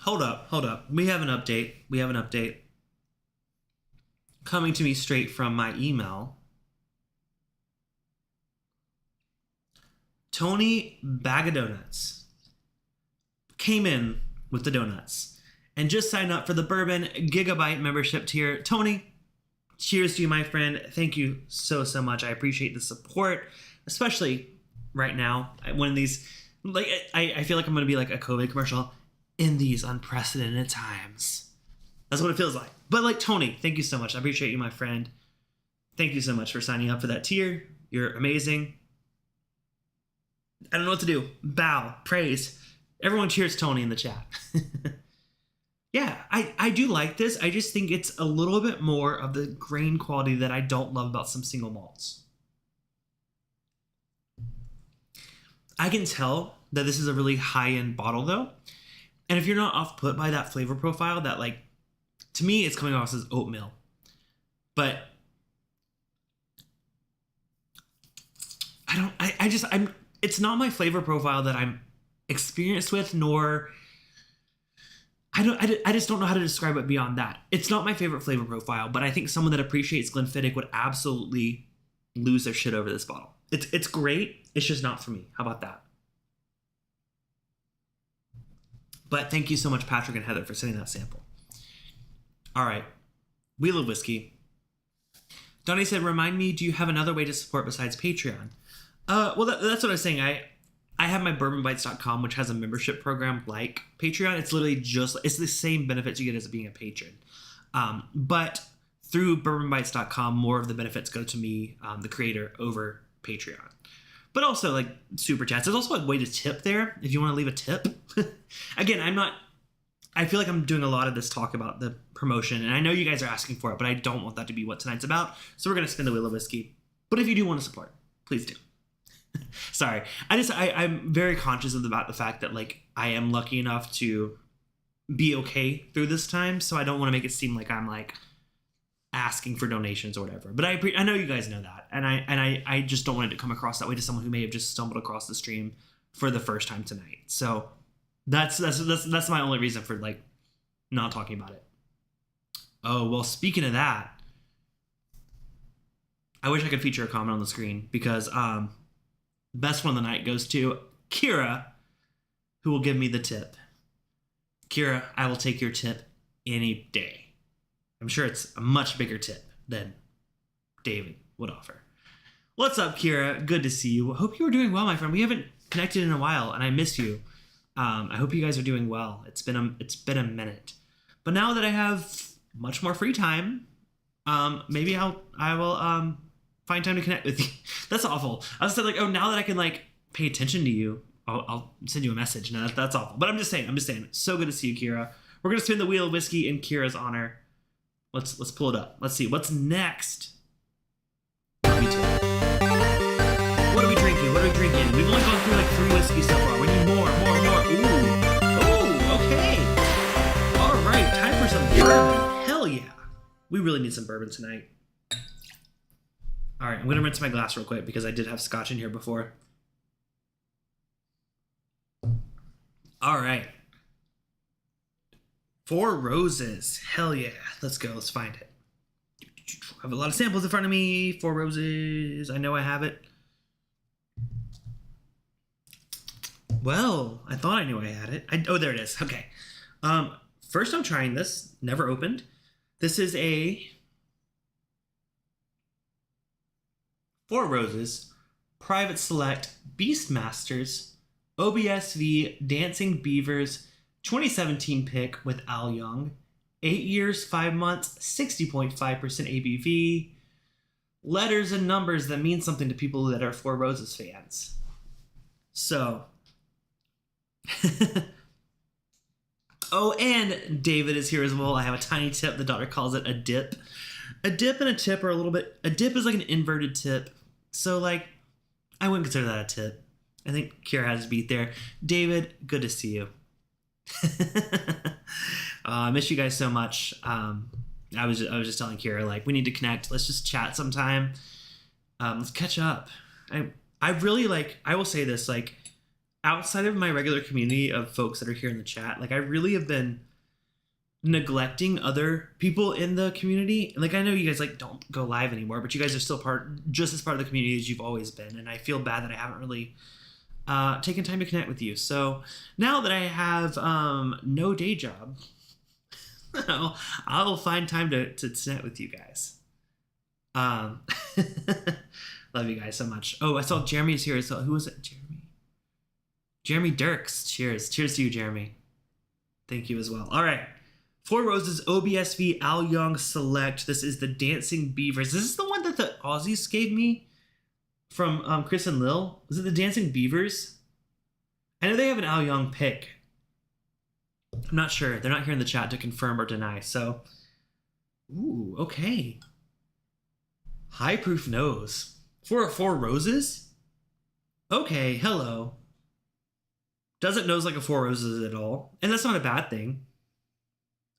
Hold up. We have an update. Coming to me straight from my email. Tony Bag of Donuts came in with the donuts and just signed up for the Bourbon Gigabyte membership tier. Tony, cheers to you, my friend. Thank you so much. I appreciate the support, especially right now when these, I feel like I'm going to be like a COVID commercial in these unprecedented times. That's what it feels like. But like, Tony, thank you so much. I appreciate you, my friend. Thank you so much for signing up for that tier. You're amazing. I don't know what to do. Bow, praise. Everyone cheers Tony in the chat. Yeah, I do like this. I just think it's a little bit more of the grain quality that I don't love about some single malts. I can tell that this is a really high-end bottle, though. And if you're not off-put by that flavor profile, that, like, to me, it's coming off as oatmeal. But it's not my flavor profile that I'm experienced with, nor... I just don't know how to describe it beyond that. It's not my favorite flavor profile, but I think someone that appreciates Glenfiddich would absolutely lose their shit over this bottle. It's great. It's just not for me. How about that? But thank you so much, Patrick and Heather, for sending that sample. All right. Wheel of Whiskey. Donnie said, remind me, do you have another way to support besides Patreon? Well, that's what I was saying. I have my bourbonbites.com, which has a membership program like Patreon. It's literally it's the same benefits you get as being a patron. But through bourbonbites.com, more of the benefits go to me, the creator, over Patreon. But also, like, super chats. There's also a way to tip there if you want to leave a tip. Again, I feel like I'm doing a lot of this talk about the promotion, and I know you guys are asking for it, but I don't want that to be what tonight's about. So we're going to spin the Wheel of Whiskey. But if you do want to support, please do. Sorry. I'm very conscious about the fact that, like, I am lucky enough to be okay through this time, so I don't want to make it seem like I'm, like, asking for donations or whatever. But I know you guys know that, and I just don't want it to come across that way to someone who may have just stumbled across the stream for the first time tonight. So that's my only reason for, like, not talking about it. Oh, well, speaking of that, I wish I could feature a comment on the screen, because best one of the night goes to Kira, who will give me the tip. Kira, I will take your tip any day. I'm sure it's a much bigger tip than David would offer. What's up, Kira? Good to see you. Hope you are doing well, my friend. We haven't connected in a while, and I miss you. I hope you guys are doing well. It's been a minute. But now that I have much more free time, maybe I will find time to connect with you. That's awful. I was like, oh, now that I can, like, pay attention to you, I'll send you a message. No, that's awful. But I'm just saying. So good to see you, Kira. We're gonna spin the Wheel of Whiskey in Kira's honor. Let's pull it up. Let's see what's next. What are we drinking? We've only gone through like 3 whiskeys so far. We need more. Ooh, okay. All right, time for some bourbon. Hell yeah. We really need some bourbon tonight. All right, I'm gonna rinse my glass real quick because I did have scotch in here before. All right. 4 Roses. Hell yeah. Let's go. Let's find it. I have a lot of samples in front of me. 4 Roses. I know I have it. Well, I thought I knew I had it. Oh, there it is. Okay. First I'm trying this. Never opened. This is a 4 Roses Private Select Beastmasters OBSV Dancing Beavers 2017 pick with Al Young. 8 years, 5 months, 60.5% ABV. Letters and numbers that mean something to people that are 4 Roses fans. So. Oh, and David is here as well. I have a tiny tip. The daughter calls it a dip. A dip and a tip are a little bit... A dip is like an inverted tip. So, like, I wouldn't consider that a tip. I think Kira has beat there. David, good to see you. I miss you guys so much. I was just telling Kira, like, we need to connect. Let's just chat sometime. Let's catch up. I really, like, I will say this, like, outside of my regular community of folks that are here in the chat, like, I really have been neglecting other people in the community. Like, I know you guys, like, don't go live anymore, but you guys are still just as part of the community as you've always been, and I feel bad that I haven't really taken time to connect with you. So now that I have no day job, I'll find time to connect with you guys. Love you guys so much. Oh, I saw Jeremy's here. So who was it? Jeremy Dirks. Cheers to you, Jeremy. Thank you as well. All right, Four Roses OBSV Al Young Select. This is the Dancing Beavers. This is the one that the Aussies gave me from Chris and Lil. Is it the Dancing Beavers? I know they have an Al Young pick. I'm not sure. They're not here in the chat to confirm or deny. So, ooh, okay. High proof nose. Four Roses? Okay, hello. Doesn't nose like a Four Roses at all. And that's not a bad thing.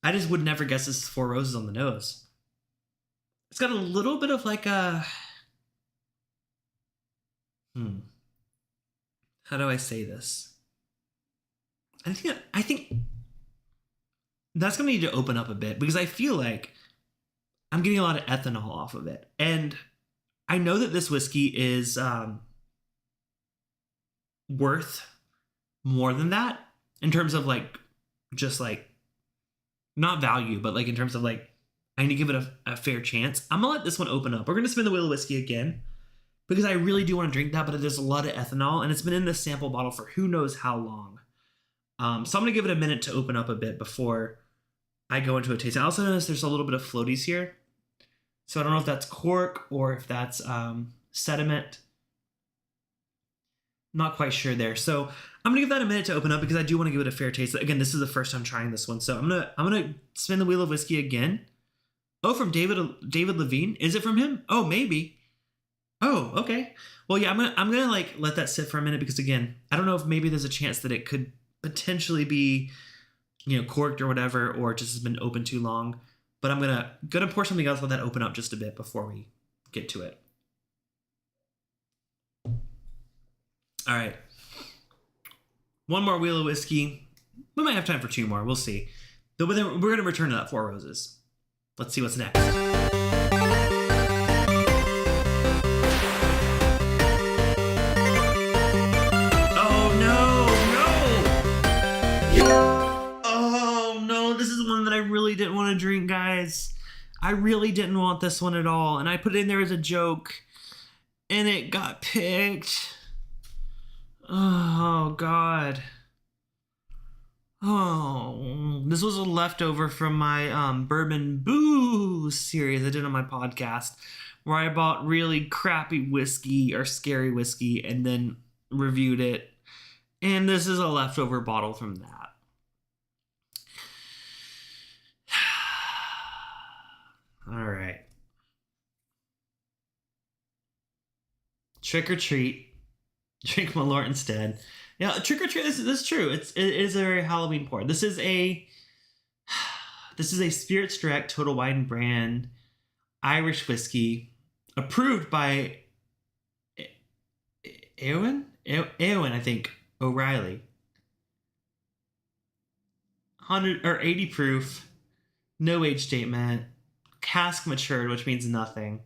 I just would never guess this is Four Roses on the nose. It's got a little bit of like a... How do I say this? I think that's going to need to open up a bit because I feel like I'm getting a lot of ethanol off of it. And I know that this whiskey is worth more than that in terms of like, just like, not value, but like in terms of like, I need to give it a fair chance. I'm going to let this one open up. We're going to spin the wheel of whiskey again because I really do want to drink that, but there's a lot of ethanol and it's been in this sample bottle for who knows how long. So I'm going to give it a minute to open up a bit before I go into a taste. I also notice there's a little bit of floaties here. So I don't know if that's cork or if that's sediment. Not quite sure there. So I'm gonna give that a minute to open up because I do want to give it a fair taste. Again, this is the first time trying this one, so I'm gonna spin the wheel of whiskey again. Oh, from David Levine. Is it from him? Oh, maybe. Oh, okay. Well, yeah, I'm gonna like let that sit for a minute because again, I don't know if maybe there's a chance that it could potentially be, corked or whatever, or just has been open too long. But I'm gonna pour something else, let that open up just a bit before we get to it. All right. One more wheel of whiskey. We might have time for two more. We'll see. But then we're going to return to that Four Roses. Let's see what's next. Oh, no. Oh, no. This is one that I really didn't want to drink, guys. I really didn't want this one at all. And I put it in there as a joke. And it got picked. Oh, God. Oh, this was a leftover from my Bourbon Boo series I did on my podcast, where I bought really crappy whiskey or scary whiskey and then reviewed it. And this is a leftover bottle from that. All right. Trick or treat. Drink Malort instead. Yeah, trick or treat. This is true. It is a very Halloween pour. This is a Spirits Direct Total Wine brand Irish whiskey, approved by Eowyn, I think, O'Reilly. 100 or 80 proof, no age statement, cask matured, which means nothing.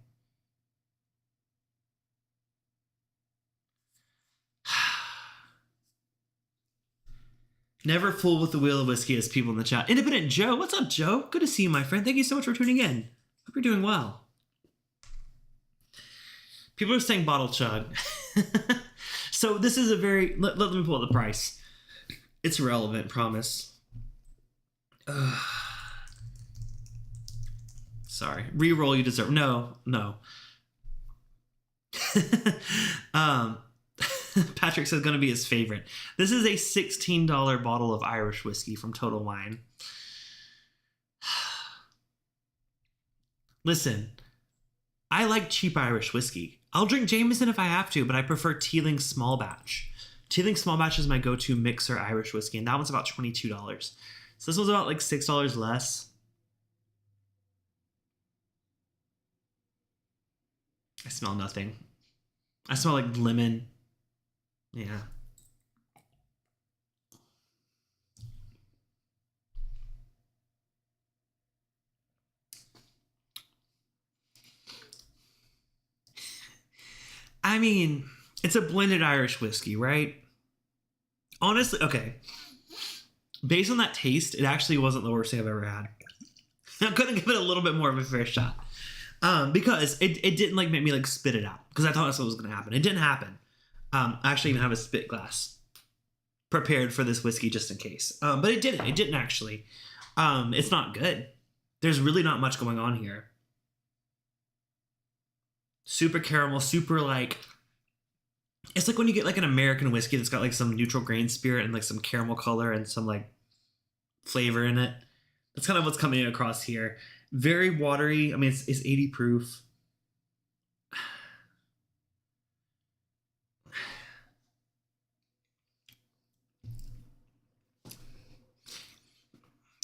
Never fool with the wheel of whiskey, as people in the chat. Independent Joe, what's up, Joe? Good to see you, my friend. Thank you so much for tuning in. Hope you're doing well. People are saying bottle chug. So this is a very... Let me pull up the price. It's relevant, promise. Sorry. Reroll you deserve. No. Patrick says going to be his favorite. This is a $16 bottle of Irish whiskey from Total Wine. Listen, I like cheap Irish whiskey. I'll drink Jameson if I have to, but I prefer Teeling Small Batch. Teeling Small Batch is my go-to mixer Irish whiskey, and that one's about $22. So this was about like $6 less. I smell nothing. I smell like lemon. Yeah. I mean, it's a blended Irish whiskey, right? Honestly, okay. Based on that taste, it actually wasn't the worst thing I've ever had. I'm gonna give it a little bit more of a fair shot. Because it didn't like make me like spit it out. Because I thought that's what was gonna happen. It didn't happen. I actually even have a spit glass prepared for this whiskey just in case. But it didn't. It didn't actually. It's not good. There's really not much going on here. Super caramel, super like, it's like when you get like an American whiskey that's got like some neutral grain spirit and like some caramel color and some like flavor in it. That's kind of what's coming across here. Very watery. I mean, it's 80 proof.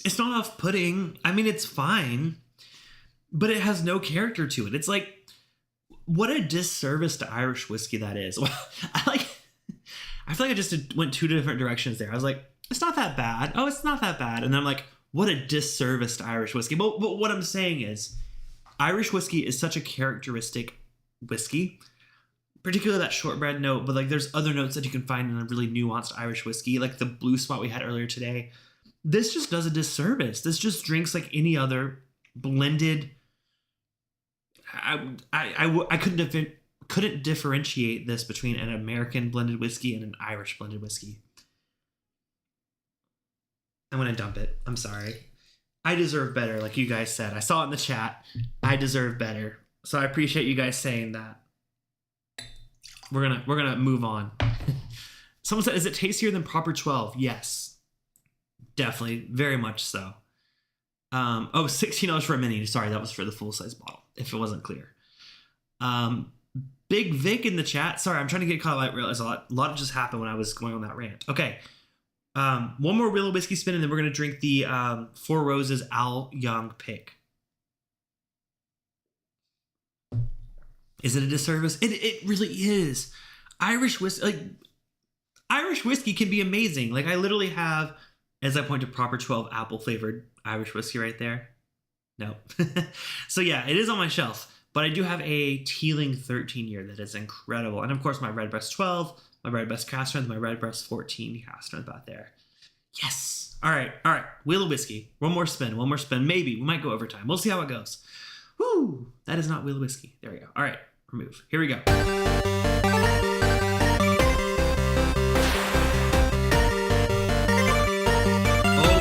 It's not off-putting. I mean, it's fine, but it has no character to it. It's like, what a disservice to Irish whiskey that is. I feel like I just went two different directions there. I was like, it's not that bad. Oh, it's not that bad. And then I'm like, what a disservice to Irish whiskey. But what I'm saying is, Irish whiskey is such a characteristic whiskey, particularly that shortbread note, but like there's other notes that you can find in a really nuanced Irish whiskey, like the blue spot we had earlier today. This just does a disservice. This just drinks like any other blended. I couldn't differentiate this between an American blended whiskey and an Irish blended whiskey. I'm gonna dump it. I'm sorry. I deserve better, like you guys said. I saw it in the chat. I deserve better. So I appreciate you guys saying that. We're gonna move on. Someone said, is it tastier than proper 12? Yes. Definitely. Very much so. $16 for a mini. Sorry, that was for the full-size bottle, if it wasn't clear. Big Vic in the chat. Sorry, I'm trying to get caught up. I realized a lot just happened when I was going on that rant. Okay. One more Wheel of Whiskey spin, and then we're going to drink the Four Roses Al Young pick. Is it a disservice? It really is. Irish whiskey can be amazing. Like I literally have, as I point to proper 12 apple flavored Irish whiskey right there. No. So yeah, it is on my shelf, but I do have a Teeling 13 year that is incredible. And of course my Redbreast 12, my Redbreast cask strength, my Redbreast 14 cask strength out there. Yes. All right. Wheel of Whiskey. One more spin. Maybe. We might go overtime. We'll see how it goes. Woo! That is not Wheel of Whiskey. There we go. All right. Remove. Here we go. Oh,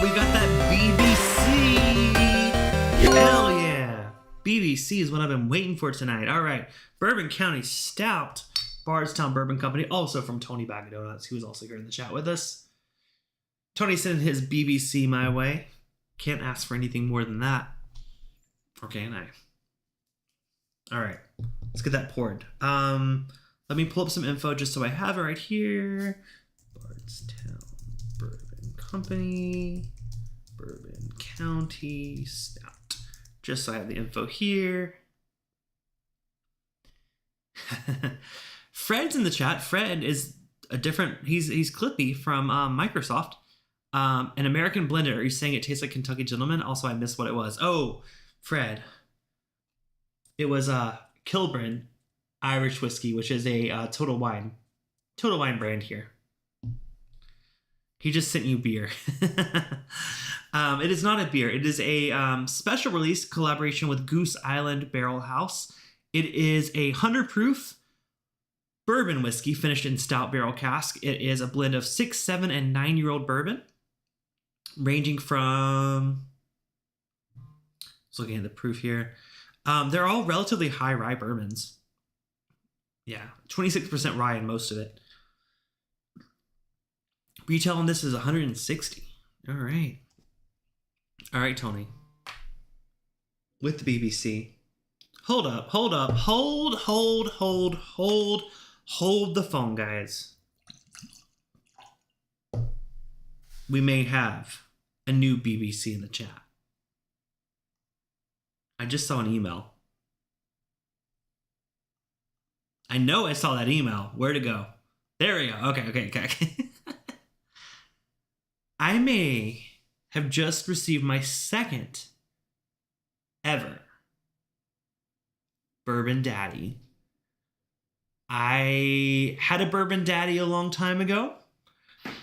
we got that BBC. Hell yeah. BBC is what I've been waiting for tonight. All right. Bourbon County Stout. Bardstown Bourbon Company. Also from Tony Bag of Donuts, who was also here in the chat with us. Tony sent his BBC my way. Can't ask for anything more than that. Or can I? All right. Let's get that poured. Let me pull up some info just so I have it right here. Bardstown Bourbon Company, Bourbon County Stout. Just so I have the info here. Fred's in the chat. Fred is a different. He's Clippy from Microsoft. An American blended. Are you saying it tastes like Kentucky Gentleman? Also, I missed what it was. Oh, Fred. It was Kilburn Irish whiskey, which is a Total Wine brand here. He just sent you beer. It is not a beer. It is a special release collaboration with Goose Island Barrel House. It is a 100 proof bourbon whiskey finished in stout barrel cask. It is a blend of 6, 7, and 9-year-old bourbon, ranging from. Just looking at the proof here. They're all relatively high rye bourbons. Yeah, 26% rye in most of it. Retail on this is 160. All right. All right, Tony. With the BBC. Hold up. Hold the phone, guys. We may have a new BBC in the chat. I just saw an email. I know I saw that email. Where'd it go? There we go. Okay. I may have just received my second ever Bourbon Daddy. I had a Bourbon Daddy a long time ago.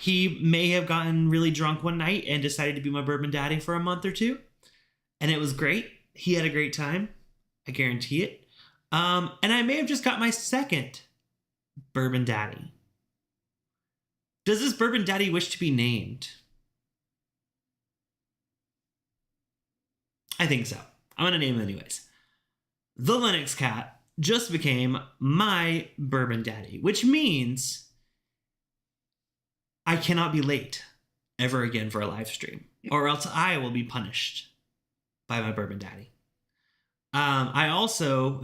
He may have gotten really drunk one night and decided to be my Bourbon Daddy for a month or two. And it was great. He had a great time. I guarantee it. And I may have just got my second Bourbon Daddy. Does this Bourbon Daddy wish to be named? I think so. I'm going to name him anyways. The Linux Cat just became my bourbon daddy, which means I cannot be late ever again for a live stream, or else I will be punished by my bourbon daddy. I also,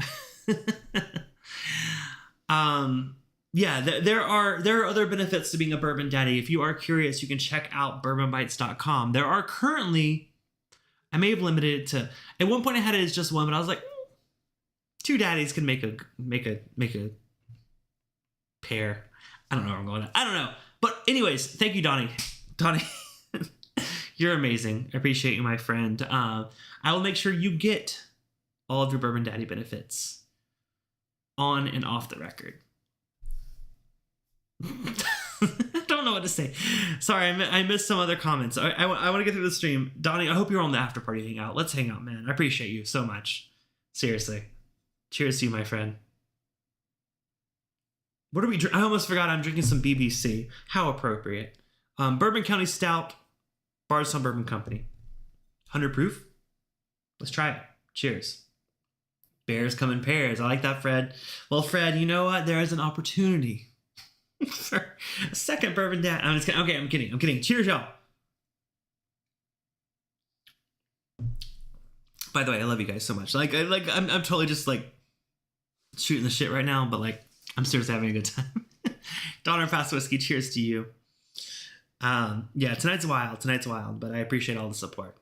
there are other benefits to being a bourbon daddy. If you are curious, you can check out bourbonbites.com. There are currently, I may have limited it to, at one point I had it as just one, but I was like, two daddies can make a pair. I don't know where I'm going. I don't know. But anyways, thank you, Donnie. Donnie, you're amazing. I appreciate you, my friend. I will make sure you get all of your Bourbon Daddy benefits on and off the record. I don't know what to say. Sorry, I missed some other comments. I want to get through the stream. Donnie, I hope you're on the after party hangout. Let's hang out, man. I appreciate you so much. Seriously. Cheers to you, my friend. What are we I almost forgot I'm drinking some BBC. How appropriate. Bourbon County Stout, Bardstown Bourbon Company. 100 proof. Let's try it. Cheers. Bears come in pairs. I like that, Fred. Well, Fred, you know what? There is an opportunity for a second bourbon dad. I'm just kidding. Okay, I'm kidding. Cheers, y'all. By the way, I love you guys so much. I'm totally just like shooting the shit right now, but like I'm seriously having a good time. Donner Fast Whiskey, cheers to you. Yeah, tonight's wild, but I appreciate all the support.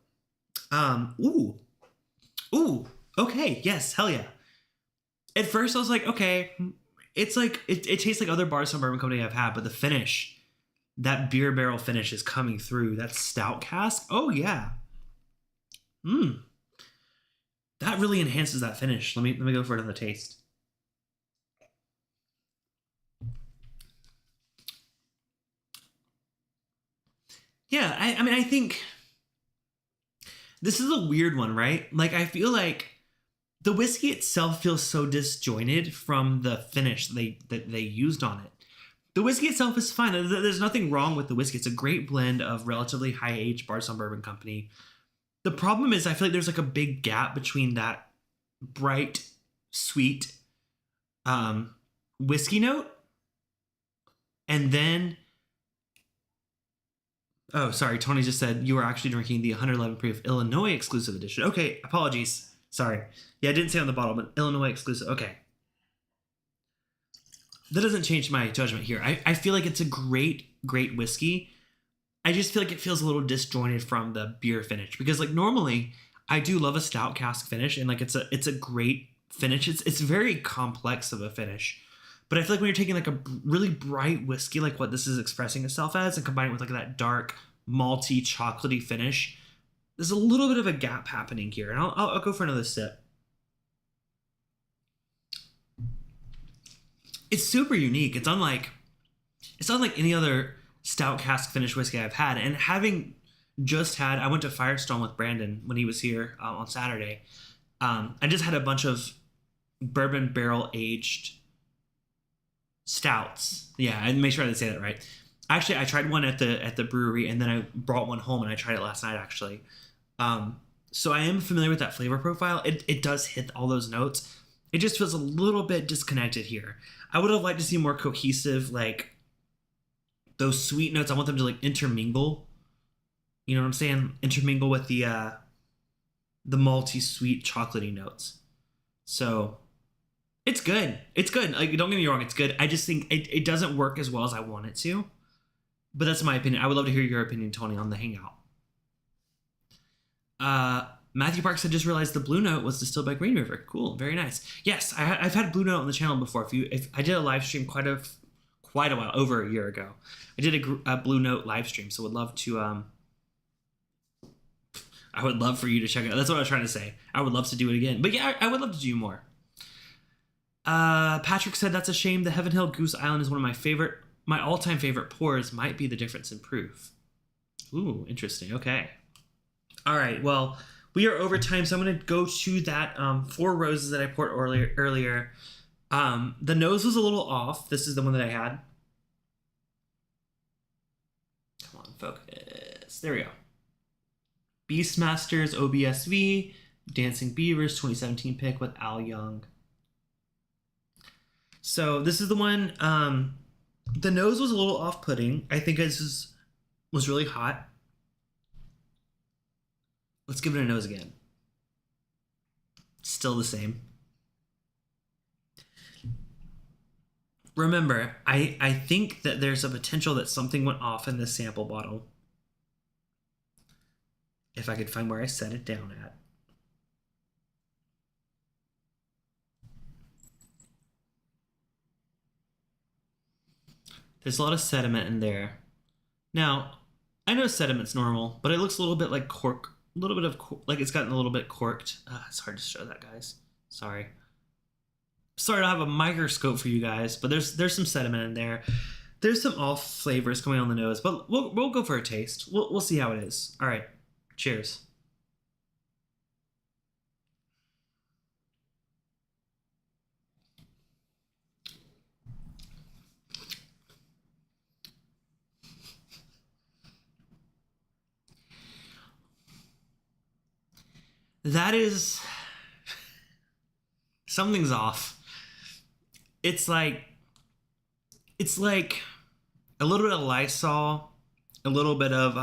Ooh, okay, yes, hell yeah. At first I was like, okay, it's like, it tastes like other Bardstown Bourbon Company I've had, but the finish, that beer barrel finish is coming through. That stout cask, oh yeah. That really enhances that finish. Let me go for another taste. Yeah, I mean, I think this is a weird one, right? Like, I feel like the whiskey itself feels so disjointed from the finish that they used on it. The whiskey itself is fine. There's nothing wrong with the whiskey. It's a great blend of relatively high-aged Bardstown Bourbon Company. The problem is I feel like there's like a big gap between that bright, sweet whiskey note and then... Oh, sorry. Tony just said you were actually drinking the 111 proof Illinois exclusive edition. Okay, apologies. Sorry. Yeah, I didn't say on the bottle, but Illinois exclusive. Okay. That doesn't change my judgment here. I feel like it's a great whiskey. I just feel like it feels a little disjointed from the beer finish because like normally I do love a stout cask finish and like it's a great finish. It's very complex of a finish. But I feel like when you're taking like a really bright whiskey, like what this is expressing itself as, and combining it with like that dark, malty, chocolatey finish, there's a little bit of a gap happening here. And I'll go for another sip. It's super unique. It's unlike any other stout cask finish whiskey I've had. And having just had, I went to Firestone with Brandon when he was here on Saturday. I just had a bunch of bourbon barrel aged stouts. Yeah, I made sure I didn't say that right. Actually, I tried one at the brewery and then I brought one home and I tried it last night actually. So I am familiar with that flavor profile. It does hit all those notes. It just feels a little bit disconnected here. I would have liked to see more cohesive, like those sweet notes. I want them to like intermingle. You know what I'm saying? Intermingle with the malty, sweet, chocolatey notes. So it's good. It's good. Like, don't get me wrong. It's good. I just think it doesn't work as well as I want it to. But that's my opinion. I would love to hear your opinion, Tony, on the hangout. Matthew Parks had just realized the Blue Note was distilled by Green River. Cool. Very nice. Yes, I've had Blue Note on the channel before. If I did a live stream quite a while, over a year ago. I did a Blue Note live stream, so would love to... I would love for you to check it out. That's what I was trying to say. I would love to do it again. But yeah, I would love to do more. Patrick said, that's a shame. The Heaven Hill Goose Island is one of my all-time favorite pours. Might be the difference in proof. Ooh, interesting. Okay. All right. Well, we are over time, so I'm going to go to that Four Roses that I poured earlier. The nose was a little off. This is the one that I had. Come on, focus. There we go. Beastmasters OBSV. Dancing Beavers 2017 pick with Al Young. So this is the one. The nose was a little off-putting. I think this was really hot. Let's give it a nose again. Still the same. Remember, I think that there's a potential that something went off in this sample bottle. If I could find where I set it down at. There's a lot of sediment in there. Now, I know sediment's normal, but it looks a little bit like cork. A little bit of, like it's gotten a little bit corked. It's hard to show that, guys. Sorry. Sorry to have a microscope for you guys, but there's some sediment in there. There's some off flavors coming on the nose, but we'll go for a taste. We'll see how it is. All right. Cheers. That is... something's off. It's like a little bit of Lysol, a little bit of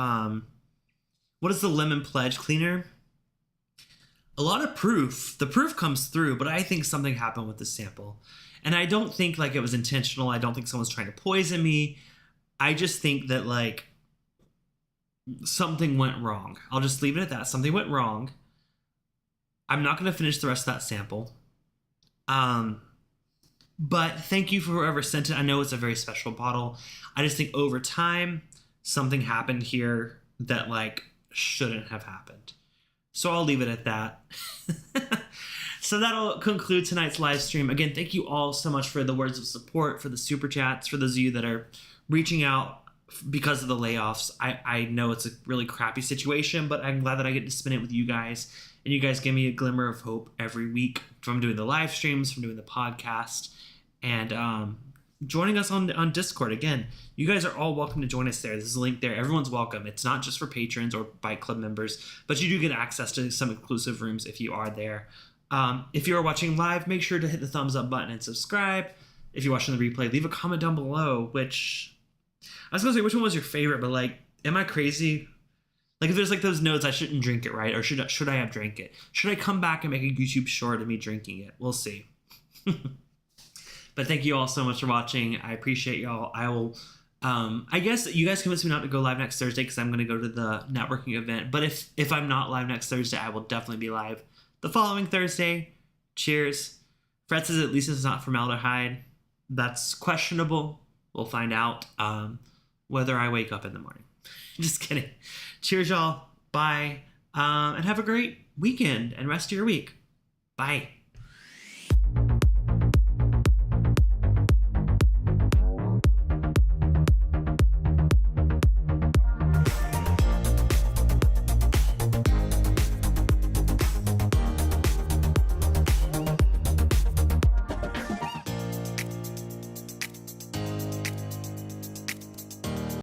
what is the lemon pledge cleaner? A lot of proof. The proof comes through, but I think something happened with this sample. And I don't think like it was intentional. I don't think someone's trying to poison me. I just think that like something went wrong. I'll just leave it at that. Something went wrong. I'm not going to finish the rest of that sample. But thank you for whoever sent it. I know it's a very special bottle. I just think over time, something happened here that like shouldn't have happened. So I'll leave it at that. So that'll conclude tonight's live stream. Again, thank you all so much for the words of support, for the super chats, for those of you that are reaching out because of the layoffs. I know it's a really crappy situation, but I'm glad that I get to spend it with you guys. And you guys give me a glimmer of hope every week from doing the live streams, from doing the podcast, and joining us on Discord. Again, you guys are all welcome to join us there. There's a link there. Everyone's welcome. It's not just for patrons or Bike Club members, but you do get access to some exclusive rooms if you are there. If you are watching live, make sure to hit the thumbs up button and subscribe. If you're watching the replay, leave a comment down below, which... I was going to say, which one was your favorite, but like, am I crazy? Like, if there's like those notes, I shouldn't drink it, right? Or should I have drank it? Should I come back and make a YouTube short of me drinking it? We'll see. But thank you all so much for watching. I appreciate y'all. I will, I guess you guys convinced me not to go live next Thursday because I'm going to go to the networking event. But if I'm not live next Thursday, I will definitely be live the following Thursday. Cheers. Fred says at least it's not formaldehyde. That's questionable. We'll find out whether I wake up in the morning. Just kidding. Cheers, y'all. Bye. And have a great weekend and rest of your week. Bye.